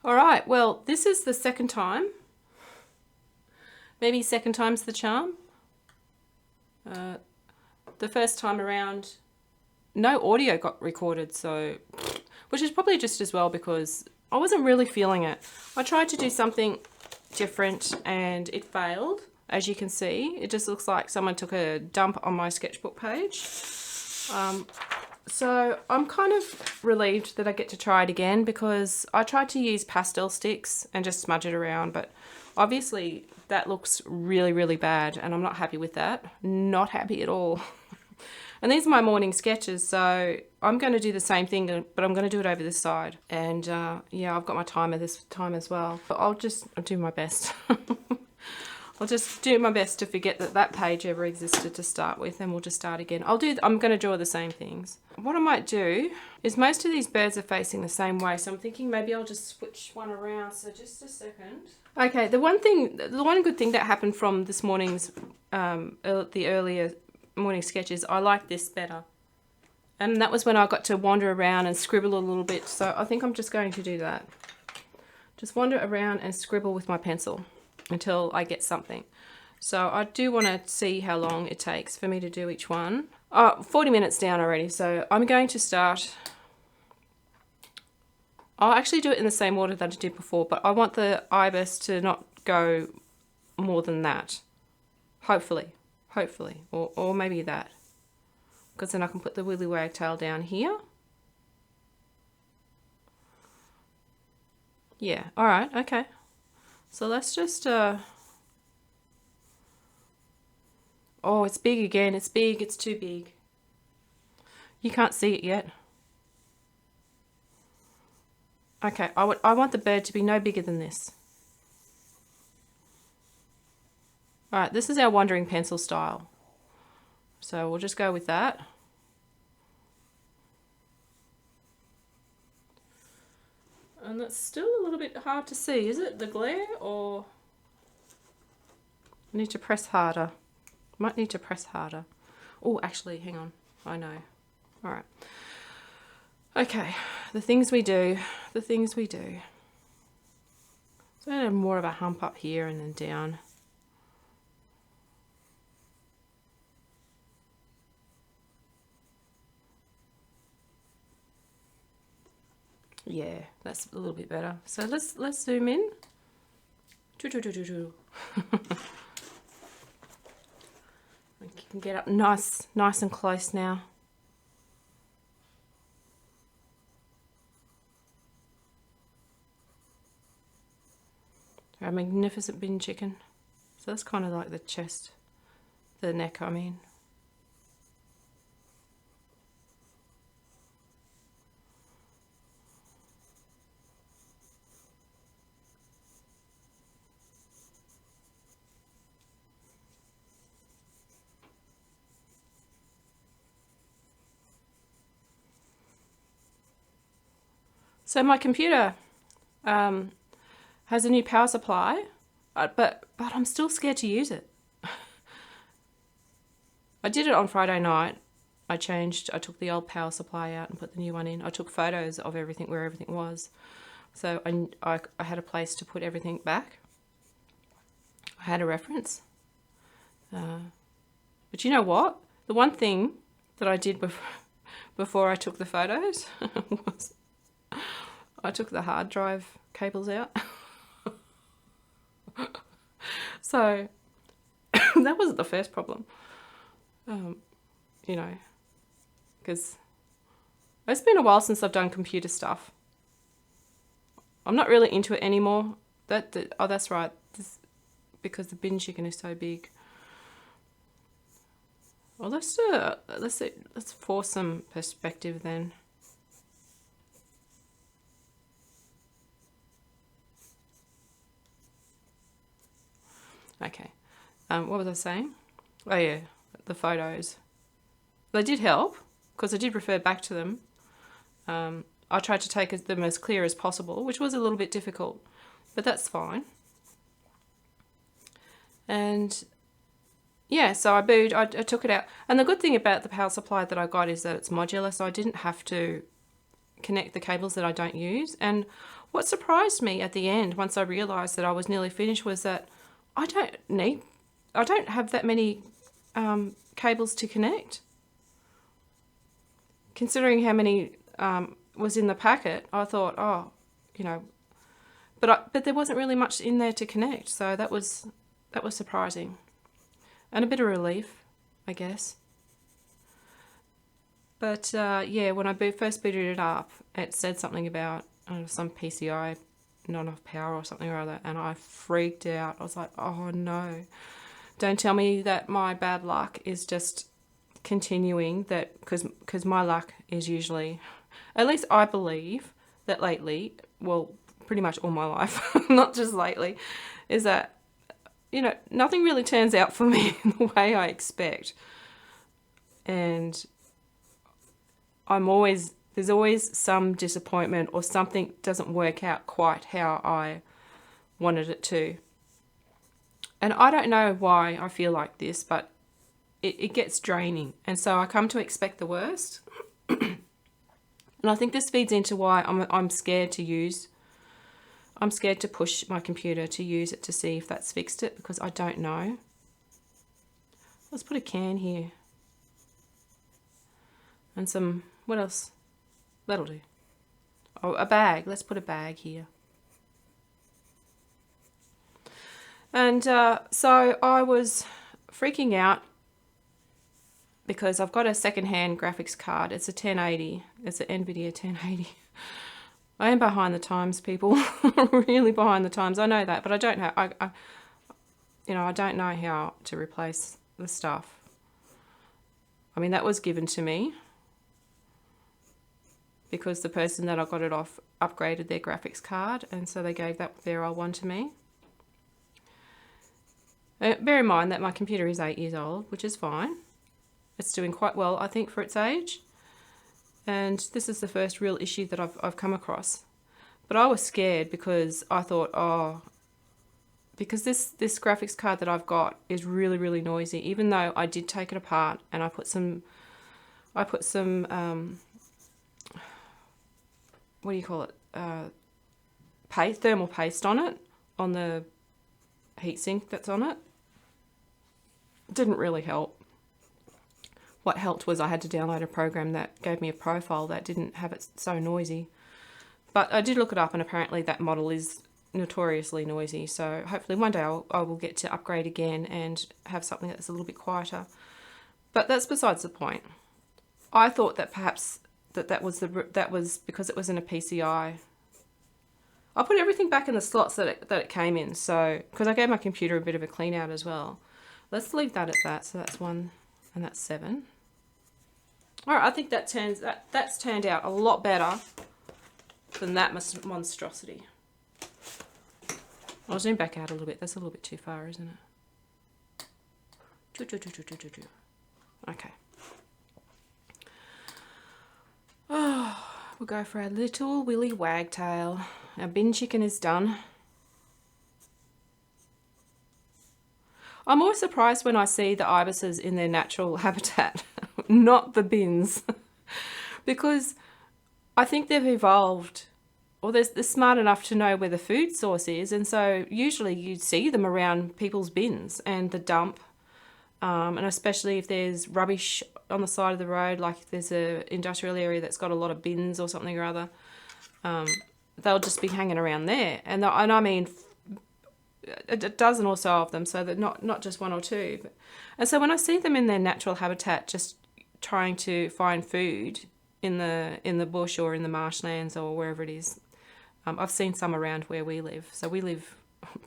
All right, well, this is the second time. Maybe second time's the charm. The first time around, no audio got recorded, so, which is probably just as well because I wasn't really feeling it. I tried to do something different and it failed. As you can see, it just looks like someone took a dump on my sketchbook page. So I'm kind of relieved that I get to try it again because I tried to use pastel sticks and just smudge it around, but obviously that looks really, really bad and I'm not happy with that. Not happy at all. And these are my morning sketches, so I'm going to do the same thing, but I'm going to do it over this side. And yeah, I've got my timer this time as well. But I'll do my best. I'll just do my best to forget that that page ever existed to start with, and we'll just start again. I'm going to draw the same things. What I might do is most of these birds are facing the same way, so I'm thinking maybe I'll just switch one around. So just a second. Okay, the one good thing that happened from this morning's, the earlier morning sketches, I like this better. And that was when I got to wander around and scribble a little bit. So I think I'm just going to do that. Just wander around and scribble with my pencil until I get something. So I do want to see how long it takes for me to do each one. 40 minutes down already, so I'm going to start. I'll actually do it in the same order that I did before, but I want the ibis to not go more than that. Hopefully, or maybe that. Because then I can put the willy wagtail down here. Yeah, all right, okay. So let's just, oh, it's big again. It's big. It's too big. You can't see it yet. Okay, I want the bird to be no bigger than this. All right, this is our wandering pencil style. So we'll just go with that. And that's still a little bit hard to see. Is it the glare or? I need to press harder. Might need to press harder. Oh, actually, hang on. I know. All right. Okay, the things we do. So I have more of a hump up here and then down. Yeah, that's a little bit better. So let's zoom in. You can get up nice and close now. A magnificent bin chicken. So that's kind of like the chest, the neck, I mean. So my computer has a new power supply, but I'm still scared to use it. I did it on Friday night. I took the old power supply out and put the new one in. I took photos of everything, where everything was. So I had a place to put everything back. I had a reference. But you know what? The one thing that I did before I took the photos was I took the hard drive cables out. So that wasn't the first problem. You know, because it's been a while since I've done computer stuff. I'm not really into it anymore. Oh, that's right. Because the bin chicken is so big. Well, let's force some perspective then. Okay. What was I saying? Oh yeah, the photos. They did help because I did refer back to them. I tried to take them as clear as possible, which was a little bit difficult, but that's fine. And yeah, so I took it out. And the good thing about the power supply that I got is that it's modular, so I didn't have to connect the cables that I don't use. And What surprised me at the end, once I realised that I was nearly finished, was that I don't have that many cables to connect. Considering how many was in the packet, I thought, oh, you know, but there wasn't really much in there to connect, so that was surprising, and a bit of relief, I guess. But yeah, when I first booted it up, it said something about some PCI not enough power or something or other, and I freaked out. I was like, oh no, don't tell me that my bad luck is just continuing, that because my luck is usually, at least I believe that lately, well, pretty much all my life, not just lately, is that, you know, nothing really turns out for me in the way I expect. And there's always some disappointment, or something doesn't work out quite how I wanted it to. And I don't know why I feel like this, but it gets draining. And so I come to expect the worst. And I think this feeds into why I'm scared to push my computer to use it to see if that's fixed it, because I don't know. Let's put a can here. And some, what else? That'll do. Oh, a bag. Let's put a bag here. And so I was freaking out because I've got a second-hand graphics card. It's a 1080. It's an NVIDIA 1080. I am behind the times, people. Really behind the times. I know that, but I don't know. I don't know how to replace the stuff. I mean, that was given to me because the person that I got it off upgraded their graphics card, and so they gave their old one to me. Bear in mind that my computer is 8 years old, which is fine. It's doing quite well, I think, for its age. And this is the first real issue that I've come across. But I was scared because I thought, because this graphics card that I've got is really, really noisy, even though I did take it apart and I put some what do you call it? Thermal paste on it, on the heatsink that's on it. Didn't really help. What helped was I had to download a program that gave me a profile that didn't have it so noisy. But I did look it up, and apparently that model is notoriously noisy. So hopefully one day I will get to upgrade again and have something that's a little bit quieter. But that's besides the point. I thought that perhaps that was because it was in a PCI. I'll put everything back in the slots that it came in. So because I gave my computer a bit of a clean out as well. Let's leave that at that. So that's 1 and that's 7. All right, I think that's turned out a lot better than that monstrosity. I'll zoom back out a little bit. That's a little bit too far, isn't it? Okay. Oh, we'll go for our little willy wagtail. Our bin chicken is done. I'm always surprised when I see the ibises in their natural habitat, not the bins, because I think they've evolved, or they're smart enough to know where the food source is, and so usually you see them around people's bins and the dump, and especially if there's rubbish on the side of the road, like if there's an industrial area that's got a lot of bins or something or other, they'll just be hanging around there, and I mean a dozen or so of them, so that not just one or two. And so when I see them in their natural habitat, just trying to find food in the bush or in the marshlands or wherever it is, I've seen some around where we live. So we live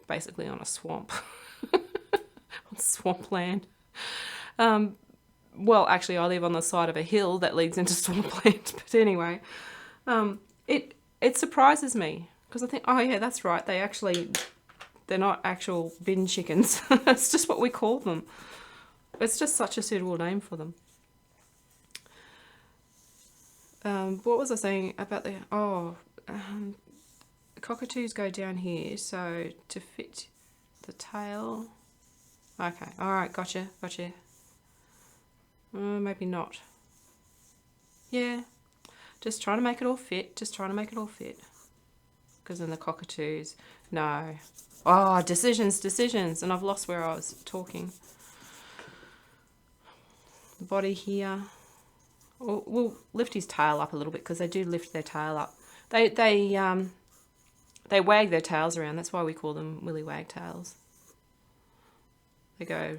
basically on a swamp, on swampland. Well, actually, I live on the side of a hill that leads into swampland. But anyway, it surprises me because I think, oh yeah, that's right. They're not actual bin chickens. It's just what we call them. It's just such a suitable name for them. What was I saying about cockatoos go down here, so to fit the tail. Okay, all right, gotcha. Maybe not. Yeah, just trying to make it all fit. because then the cockatoos. No. Oh, decisions. And I've lost where I was talking. The body here. We'll lift his tail up a little bit because they do lift their tail up. They wag their tails around. That's why we call them willy wagtails. They go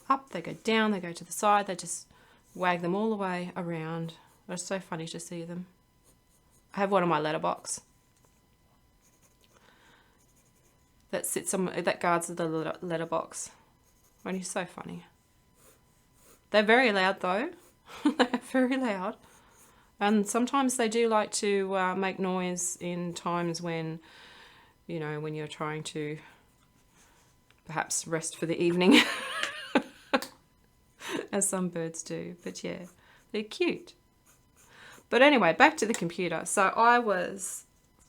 up, they go down, they go to the side. They just wag them all the way around. It's so funny to see them. I have one on my letterbox that sits on, that guards the letterbox. And he's so funny. They're very loud though. They're very loud. And sometimes they do like to make noise in times when, you know, when you're trying to perhaps rest for the evening, as some birds do. But yeah, they're cute. But anyway, back to the computer. So I was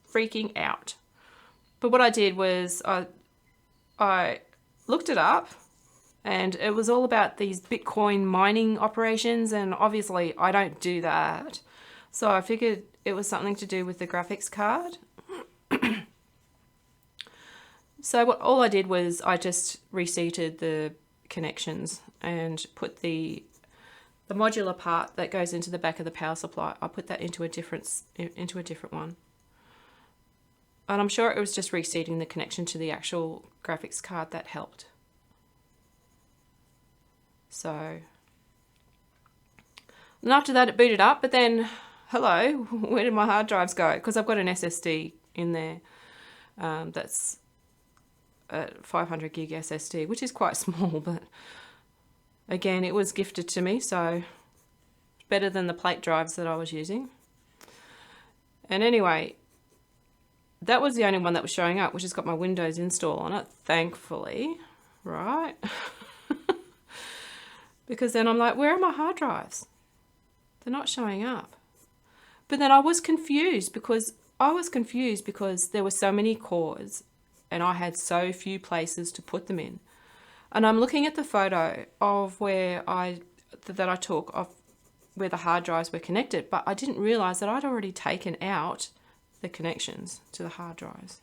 freaking out. But what I did was I looked it up, and it was all about these Bitcoin mining operations, and obviously I don't do that. So I figured it was something to do with the graphics card. So all I did was I just reseated the connections and put the modular part that goes into the back of the power supply. I put that into a different one. And I'm sure it was just reseating the connection to the actual graphics card that helped. So, and after that it booted up, but then, hello, where did my hard drives go? Because I've got an SSD in there that's a 500 gig SSD, which is quite small, but again, it was gifted to me, so better than the plate drives that I was using. And anyway, that was the only one that was showing up, which has got my Windows install on it, thankfully, right? Because then I'm like, where are my hard drives? They're not showing up. But then I was confused because there were so many cores and I had so few places to put them in. And I'm looking at the photo of that I took of where the hard drives were connected, but I didn't realize that I'd already taken out the connections to the hard drives.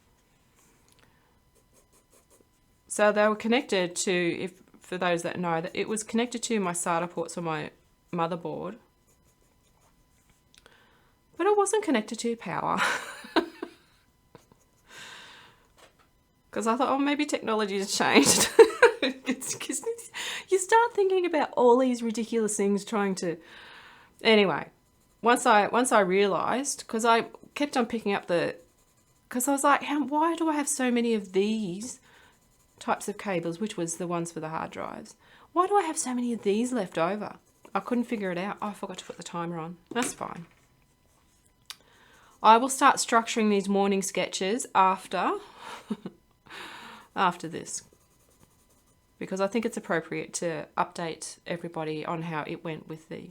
So they were connected to, for those that know, that it was connected to my SATA ports on my motherboard, but it wasn't connected to power. Because I thought, oh, maybe technology has changed. You start thinking about all these ridiculous things trying to... Anyway, once I realised, because I kept on picking up because I was like, why do I have so many of these types of cables, which was the ones for the hard drives? Why do I have so many of these left over? I couldn't figure it out. Oh, I forgot to put the timer on. That's fine. I will start structuring these morning sketches after this, because I think it's appropriate to update everybody on how it went with the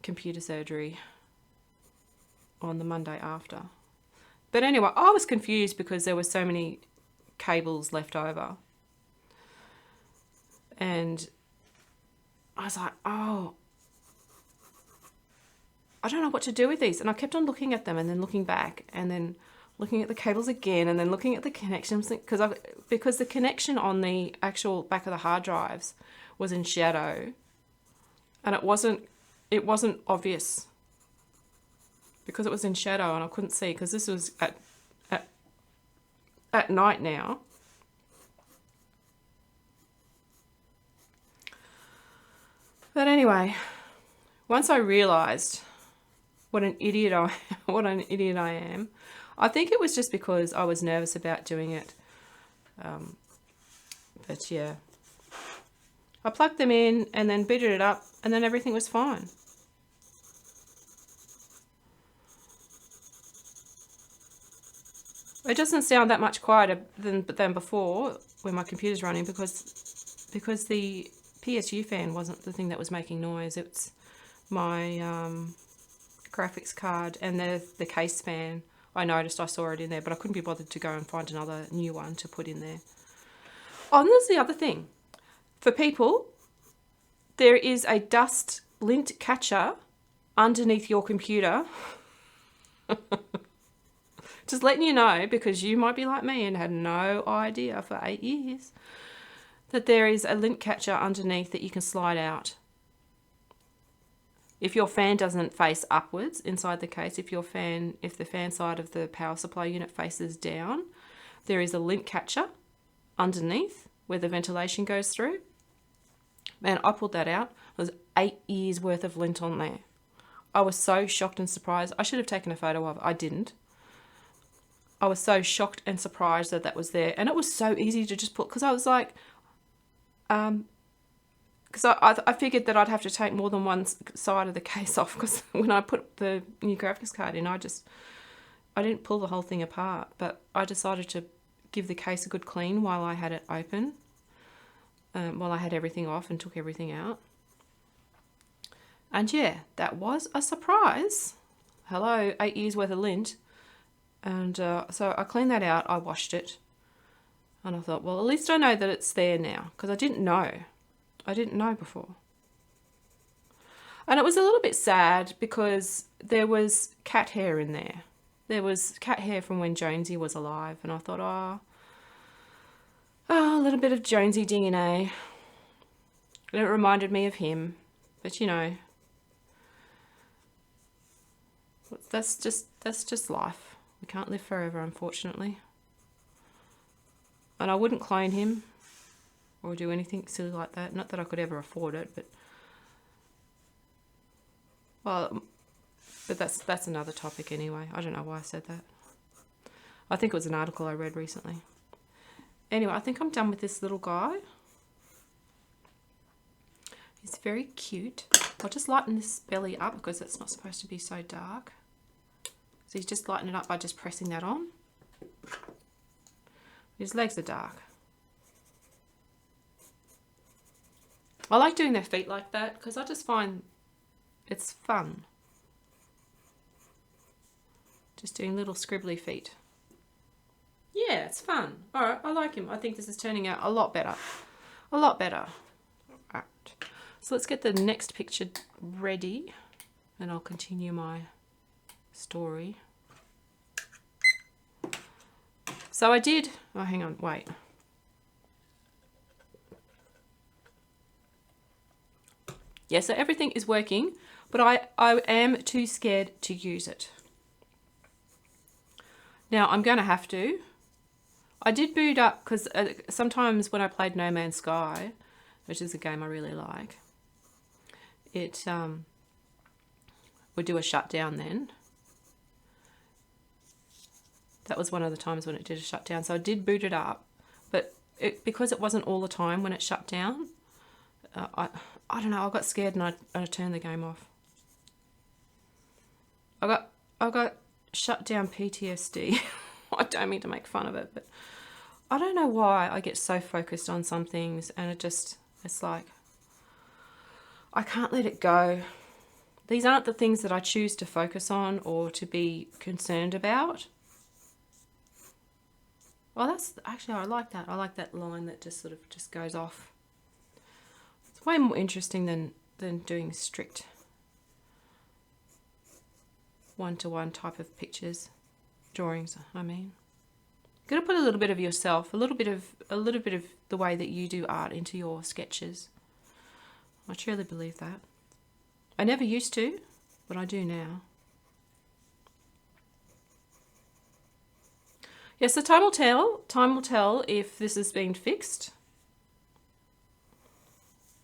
computer surgery on the Monday after. But anyway, I was confused because there were so many cables left over. And I was like, oh, I don't know what to do with these. And I kept on looking at them and then looking back and then looking at the cables again and then looking at the connections, because the connection on the actual back of the hard drives was in shadow, and it wasn't obvious because it was in shadow and I couldn't see, because this was at night now. But anyway, once I realized what an idiot I am, I think it was just because I was nervous about doing it. But yeah, I plugged them in and then booted it up, and then everything was fine. It doesn't sound that much quieter than before when my computer's running, because the PSU fan wasn't the thing that was making noise. It's my graphics card and the case fan. I noticed I saw it in there, but I couldn't be bothered to go and find another new one to put in there. Oh, and there's the other thing. For people, there is a dust lint catcher underneath your computer. Just letting you know, because you might be like me and had no idea for 8 years, that there is a lint catcher underneath that you can slide out. If your fan doesn't face upwards inside the case, if the fan side of the power supply unit faces down, there is a lint catcher underneath where the ventilation goes through. Man, I pulled that out. There's 8 years worth of lint on there. I was so shocked and surprised. I should have taken a photo of it. I didn't. I was so shocked and surprised that that was there. And it was so easy to just put, because I was like, because I figured that I'd have to take more than one side of the case off, because when I put the new graphics card in, I didn't pull the whole thing apart, but I decided to give the case a good clean while I had it open, while I had everything off and took everything out. And yeah, that was a surprise. Hello, 8 years worth of lint. And so I cleaned that out, I washed it, and I thought, well, at least I know that it's there now, because I didn't know. I didn't know before. And it was a little bit sad because there was cat hair in there. There was cat hair from when Jonesy was alive, and I thought, oh, a little bit of Jonesy DNA. And it reminded me of him. But you know, that's just life. We can't live forever, unfortunately. And I wouldn't clone him or do anything silly like that. Not that I could ever afford it, but that's another topic anyway. I don't know why I said that. I think it was an article I read recently. Anyway, I think I'm done with this little guy. He's very cute. I'll just lighten this belly up because it's not supposed to be so dark. So you just lighten it up by just pressing that on. His legs are dark. I like doing their feet like that because I just find it's fun. Just doing little scribbly feet. Yeah, it's fun. All right, I like him. I think this is turning out a lot better. A lot better. All right. So let's get the next picture ready and I'll continue my story. So I did, oh, hang on, wait. Yeah, so everything is working, but I am too scared to use it. Now I'm going to have to. I did boot up because sometimes when I played No Man's Sky, which is a game I really like, it would do a shutdown then. That was one of the times when it did a shutdown. So I did boot it up, but because it wasn't all the time when it shut down, I don't know, I got scared and I turned the game off. I got shut down PTSD. I don't mean to make fun of it, but I don't know why I get so focused on some things and it's like, I can't let it go. These aren't the things that I choose to focus on or to be concerned about. Well, that's actually, I like that. I like that line that just sort of just goes off. It's way more interesting than doing strict one-to-one type of pictures, drawings, I mean. You've got to put a little bit of yourself, a little bit of the way that you do art into your sketches. I truly believe that. I never used to, but I do now. Yes, so time will tell. Time will tell if this has been fixed,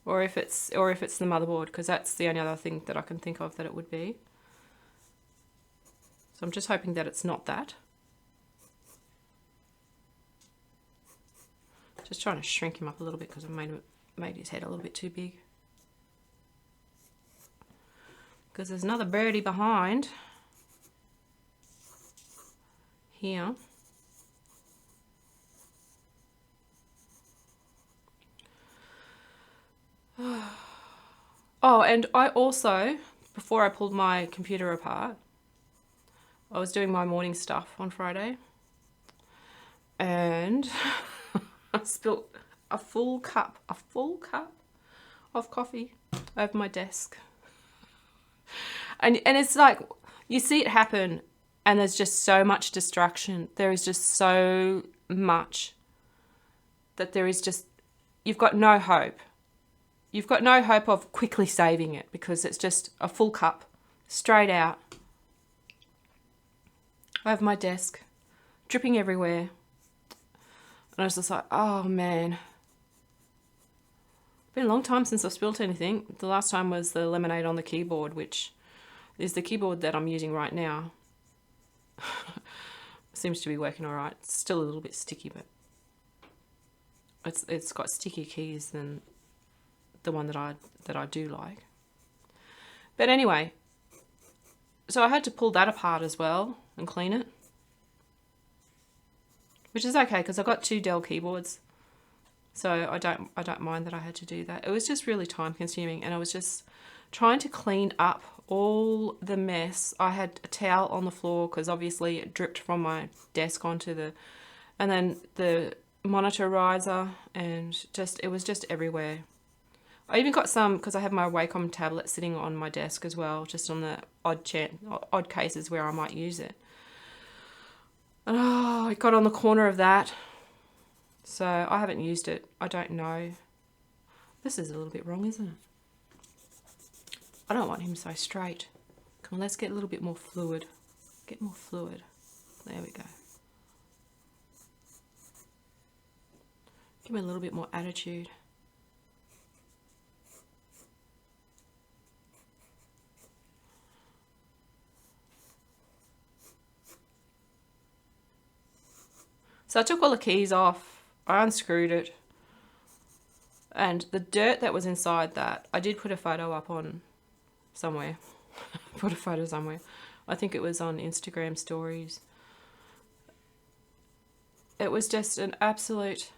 or if it's the motherboard, because that's the only other thing that I can think of that it would be. So I'm just hoping that it's not that. Just trying to shrink him up a little bit because I've made his head a little bit too big. Because there's another birdie behind here. Oh, and I also, before I pulled my computer apart, I was doing my morning stuff on Friday and I spilt a full cup of coffee over my desk. And it's like, you see it happen And there's just so much distraction. There is just so much that there is just, you've got no hope. You've got no hope of quickly saving it because it's just a full cup, straight out, over my desk, dripping everywhere. And I was just like, oh man. It's been a long time since I've spilt anything. The last time was the lemonade on the keyboard, which is the keyboard that I'm using right now. Seems to be working all right. It's still a little bit sticky, but it's got stickier keys than the one that I do like. But anyway, so I had to pull that apart as well and clean it, which is okay because I've got 2 Dell keyboards, so I don't mind that I had to do that. It was just really time consuming, and I was just trying to clean up all the mess. I had a towel on the floor because obviously it dripped from my desk onto and then the monitor riser, and it was just everywhere. I even got some, because I have my Wacom tablet sitting on my desk as well, just on the odd cases where I might use it. And I got on the corner of that. So I haven't used it. I don't know. This is a little bit wrong, isn't it? I don't want him so straight. Come on, let's get a little bit more fluid. Get more fluid. There we go. Give me a little bit more attitude. So I took all the keys off, I unscrewed it, and the dirt that was inside that, I did put a photo up on somewhere. Put a photo somewhere. I think it was on Instagram stories. It was just an absolute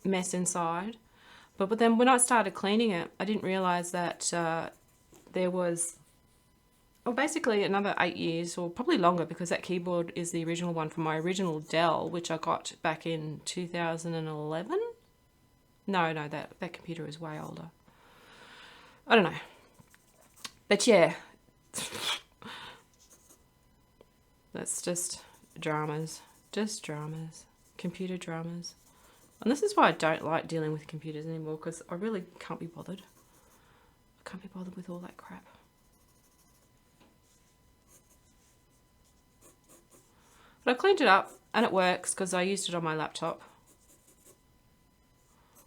mess inside. But then when I started cleaning it, I didn't realise that there was, well, basically another 8 years, or probably longer, because that keyboard is the original one from my original Dell, which I got back in 2011. No, that computer is way older. I don't know. But yeah, that's just dramas, computer dramas. And this is why I don't like dealing with computers anymore, because I really can't be bothered. I can't be bothered with all that crap. But I cleaned it up and it works because I used it on my laptop.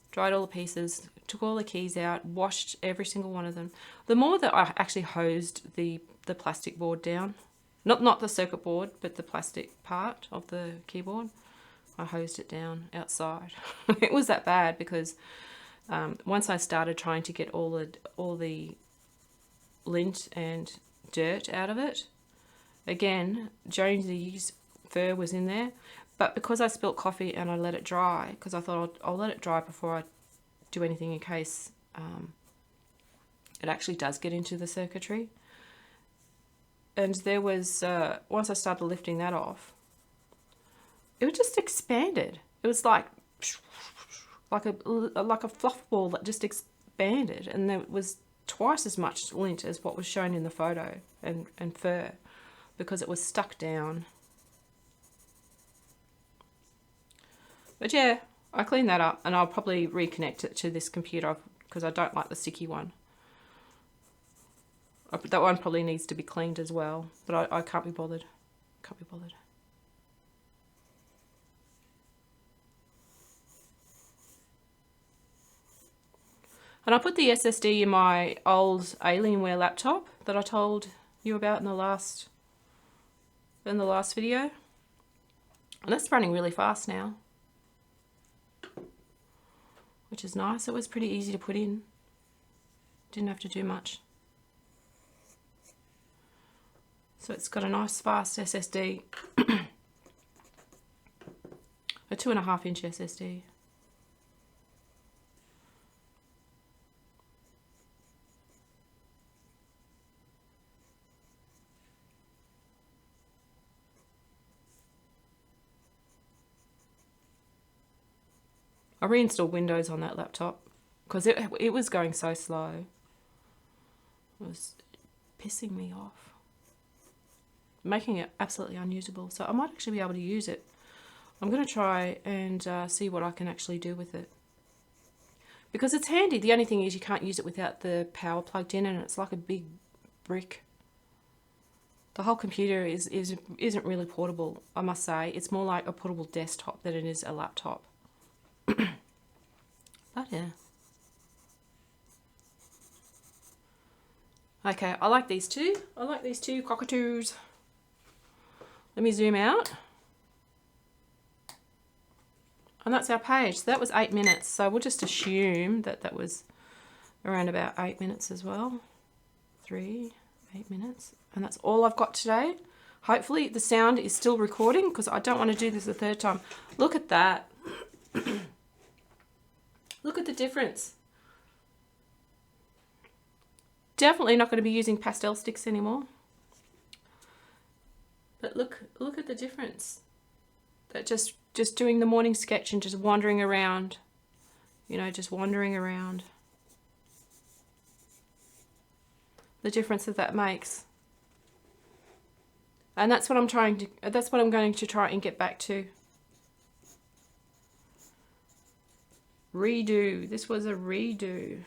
Dried all the pieces, took all the keys out, washed every single one of them. The more that I actually hosed the plastic board down, not the circuit board, but the plastic part of the keyboard, I hosed it down outside. It was that bad because once I started trying to get all the lint and dirt out of it, again, Jonesy's fur was in there, but because I spilt coffee and I let it dry, because I thought I'll let it dry before I do anything in case it actually does get into the circuitry. And there was, once I started lifting that off, it just expanded. It was like a fluff ball that just expanded, and there was twice as much lint as what was shown in the photo and fur, because it was stuck down. But yeah, I cleaned that up, and I'll probably reconnect it to this computer because I don't like the sticky one. That one probably needs to be cleaned as well, but I can't be bothered. Can't be bothered. And I put the SSD in my old Alienware laptop that I told you about in the last video. And it's running really fast now, which is nice. It was pretty easy to put in. Didn't have to do much. So it's got a nice fast SSD. A 2.5-inch SSD. I reinstalled Windows on that laptop because it was going so slow. It was pissing me off. making it absolutely unusable. So I might actually be able to use it. I'm going to try and see what I can actually do with it. Because it's handy. The only thing is you can't use it without the power plugged in, and it's like a big brick. The whole computer isn't really portable, I must say. It's more like a portable desktop than it is a laptop. But yeah. Okay, I like these two. I like these two cockatoos. Let me zoom out. And that's our page. So that was 8 minutes. So we'll just assume that that was around about 8 minutes as well. 8 minutes. And that's all I've got today. Hopefully the sound is still recording because I don't want to do this a third time. Look at that. Look at the difference. Definitely not going to be using pastel sticks anymore. But look at the difference. That just doing the morning sketch and just wandering around, you know, just wandering around. The difference that makes. And that's what I'm going to try and get back to. Redo. This was a redo.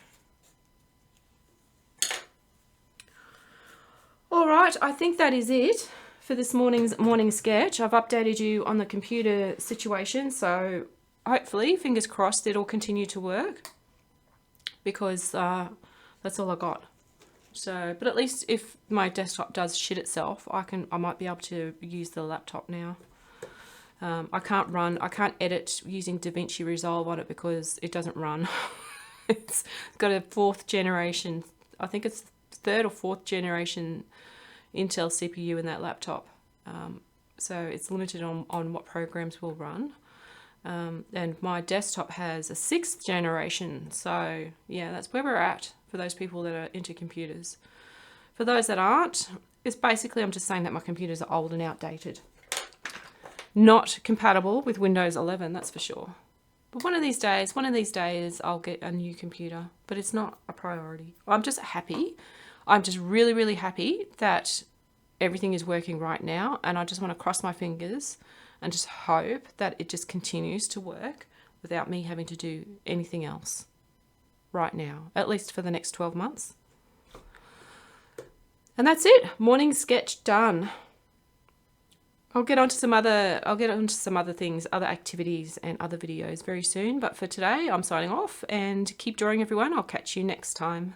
All right, I think that is it for this morning sketch. I've updated you on the computer situation, so hopefully, fingers crossed, it'll continue to work, because that's all I got. So, but at least if my desktop does shit itself, I might be able to use the laptop now. I can't edit using DaVinci Resolve on it because it doesn't run. It's got a 4th generation, I think it's 3rd or 4th generation Intel CPU in that laptop. So it's limited on what programs will run. And my desktop has a 6th generation. So yeah, that's where we're at for those people that are into computers. For those that aren't, it's basically, I'm just saying that my computers are old and outdated. Not compatible with Windows 11, that's for sure. But one of these days I'll get a new computer, but it's not a priority. I'm just happy. I'm just really, really happy that everything is working right now, and I just want to cross my fingers and just hope that it just continues to work without me having to do anything else right now, at least for the next 12 months. And that's it. Morning sketch done. I'll get onto some other things, other activities and other videos very soon. But for today, I'm signing off, and keep drawing, everyone. I'll catch you next time.